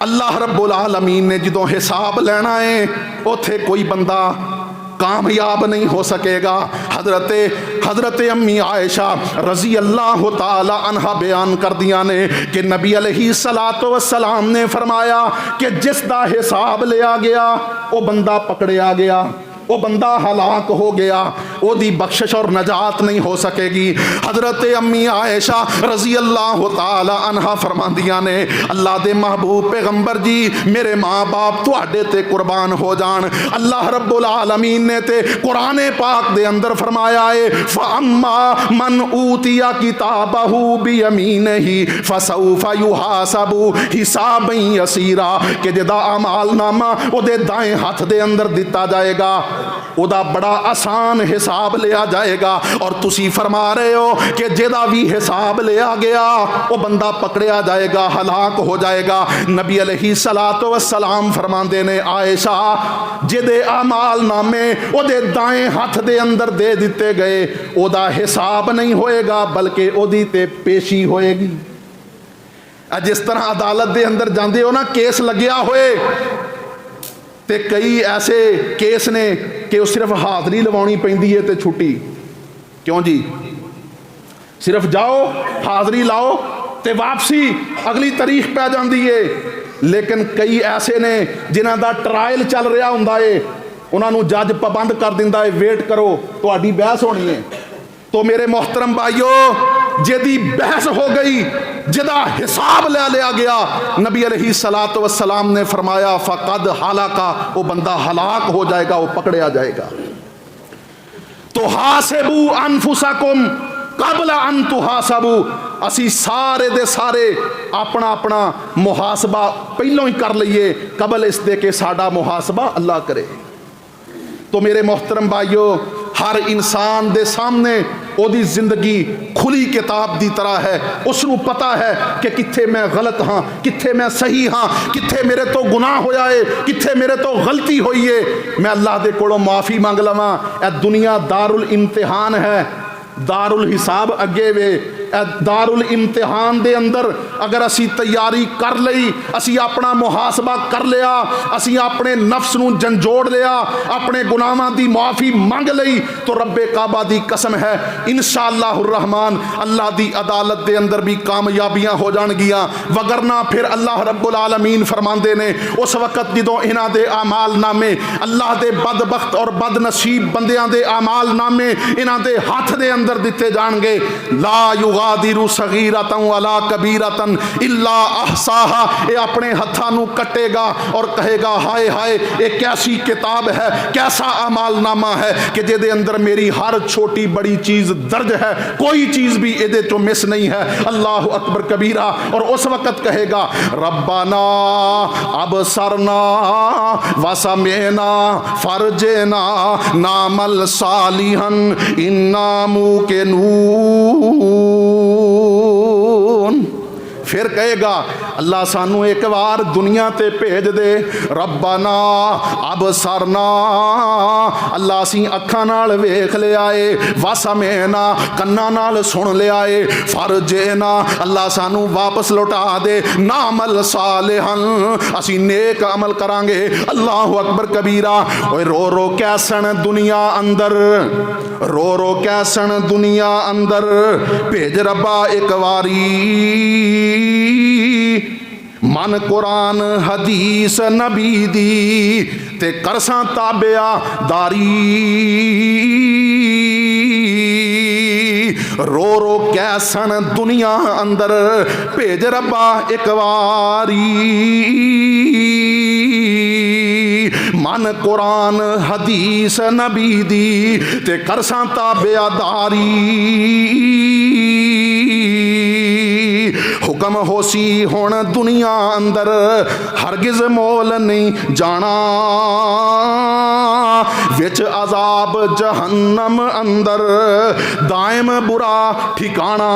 अल्लाह रब्बुल आलमीन ने जो हिसाब लेना है उथे कोई बंदा कामयाब नहीं हो सकेगा। हजरत अम्मी आयशा रजी अल्लाह ताला अन्हा बयान कर दिया ने कि नबी अलैहिस्सलातु वस्सलाम ने फरमाया कि जिस दा हिसाब लिया गया वो बंदा पकड़िया गया, वो बंदा हलाक हो गया, ओदी बख्शिश और नजात नहीं हो सकेगी। हजरत अम्मी आयशा रजी अल्लाह ताला अन्हा फरमांदियां ने अल्लाह दे महबूब पैगंबर जी मेरे माँ बाप तुहाडे ते कुर्बान हो जान। अल्लाह रब्बुल आलमीन ने ते कुरान पाक दे अंदर फरमाया है फअम्मा मन ऊतिया किताबहू बियमीनिही फसौफा युहासबु हिसाबन यसीरा कि जिहदा अमाल नामा ओदे दाएं हाथ दे अंदर दिता जाएगा ओदा बड़ा आसान हिसाब लिया जाएगा। और तुसी फरमा रहे हो कि जेदा भी हिसाब लिया गया वो बंदा पकड़िया जाएगा, हलाक हो जाएगा। नबी अलैहिस्सलातु वस्सलाम फरमांदे ने आयशा जेदे अमाल नामे ओदे दाएं हाथ दे अंदर दे दिते गए ओदा हिसाब नहीं होएगा बल्कि ओदी ते पेशी होएगी। जिस तरह अदालत दे अंदर जांदे हो ना केस लग्या होए ते कई ऐसे केस ने कि वो सिर्फ हाज़री लवानी पैंदी है ते छुट्टी। क्यों जी? सिर्फ जाओ हाज़री लाओ ते वापसी अगली तारीख पै जाती है। लेकिन कई ऐसे ने जिन्हां दा ट्रायल चल रहा हुंदा है उन्होंने जज पाबंद कर दिंदा है वेट करो तुहाडी बहस होनी है। तो मेरे मोहतरम भाइयों जिहदी बहस हो गई जिहदा हिसाब ले लिया गया नबी अलैहिस्सलातु वस्सलाम ने फरमाया फ़क़द हलाका वो बंदा हलाक हो जाएगा, वो पकड़िया जाएगा। तो हासिबू अनफुसकुम क़ब्ल अन तुहासबू असी सारे दे सारे अपना अपना मुहासबा पहलों ही कर लीए कबल इस दे के साडा मुहासबा अल्लाह करे। तो मेरे मोहतरम भाइयों हर इंसान दे सामने ओदी जिंदगी खुली किताब दी तरह है। उसनू पता है कि कित्थे मैं गलत हाँ, कित्थे मैं सही हाँ, कित्थे मेरे तो गुनाह होया है, कित्थे मेरे तो गलती हुई है। मैं अल्लाह दे कोलों माफ़ी मंग लवां। ए दुनिया दारुल इम्तिहान है, दारुल हिसाब अगे वे। दारुल इम्तिहान दे अंदर अगर असी तैयारी कर लई, असी अपना मुहासबा कर लिया, असी अपने नफ्स नूं जंजोड़ लिया, अपने गुनाहां दी माफ़ी मंग लई तो रब्बे काबा दी कसम है इंशाअल्लाहुर रहमान अल्लाह दी अदालत दे अंदर भी कामयाबियां हो जाणगियां। वगरना फिर अल्लाह रब्बुल आलमीन फरमांदे ने उस वक़्त जदों इन्हां दे आमाल नामे अल्लाह दे बदबख्त और बदनसीब बंदियां दे आमाल नामे इन्हां दे हाथ दे अंदर दिते जाणगे। ला युगादिरु सगीरतन वला कबीरतन इल्ला अहसाहा। ये अपने हत्थां नूं कटेगा और कहेगा हाय हाय ये कैसी किताब है, कैसा अमाल नामा है कि जिहदे अंदर मेरी हर छोटी बड़ी चीज़ दर्ज है, कोई चीज़ भी इहदे चों मिस नहीं है। अल्लाहु अकबर कबीरा। और उस वक़्त कहेगा रब्बाना अबसरना वसमेना फरजना नामल सालिहन इन्ना मूकिनून। फिर कहेगा अल्लाह सानू एक बार दुनिया ते भेज दे। रब्बाना अबसरना अल्लाह असी अखां नाल वेख लिया है, वसमेना कन्ना नाल सुन लिया है, फरजेना अल्लाह सानू वापस लौटा दे, नामल सालिहन असी नेक अमल करांगे। अल्लाहु अकबर कबीरा। ओए रो रो कैसन दुनिया अंदर, रो रो कैसन दुनिया अंदर भेज रब्बा एक वारी मन कुरान हदीस नबी दी ते करसां ताबिया दारी। रो रो कैसन दुनिया अंदर भेज रब्बा एक वारी मन कुरान हदीस नबी दी ते करसां ताबियादारी। हुक्म होसी हुण दुनिया अंदर हरगिज मोल नहीं जाना, विच अजाब जहन्नम अंदर दायम बुरा ठिकाना।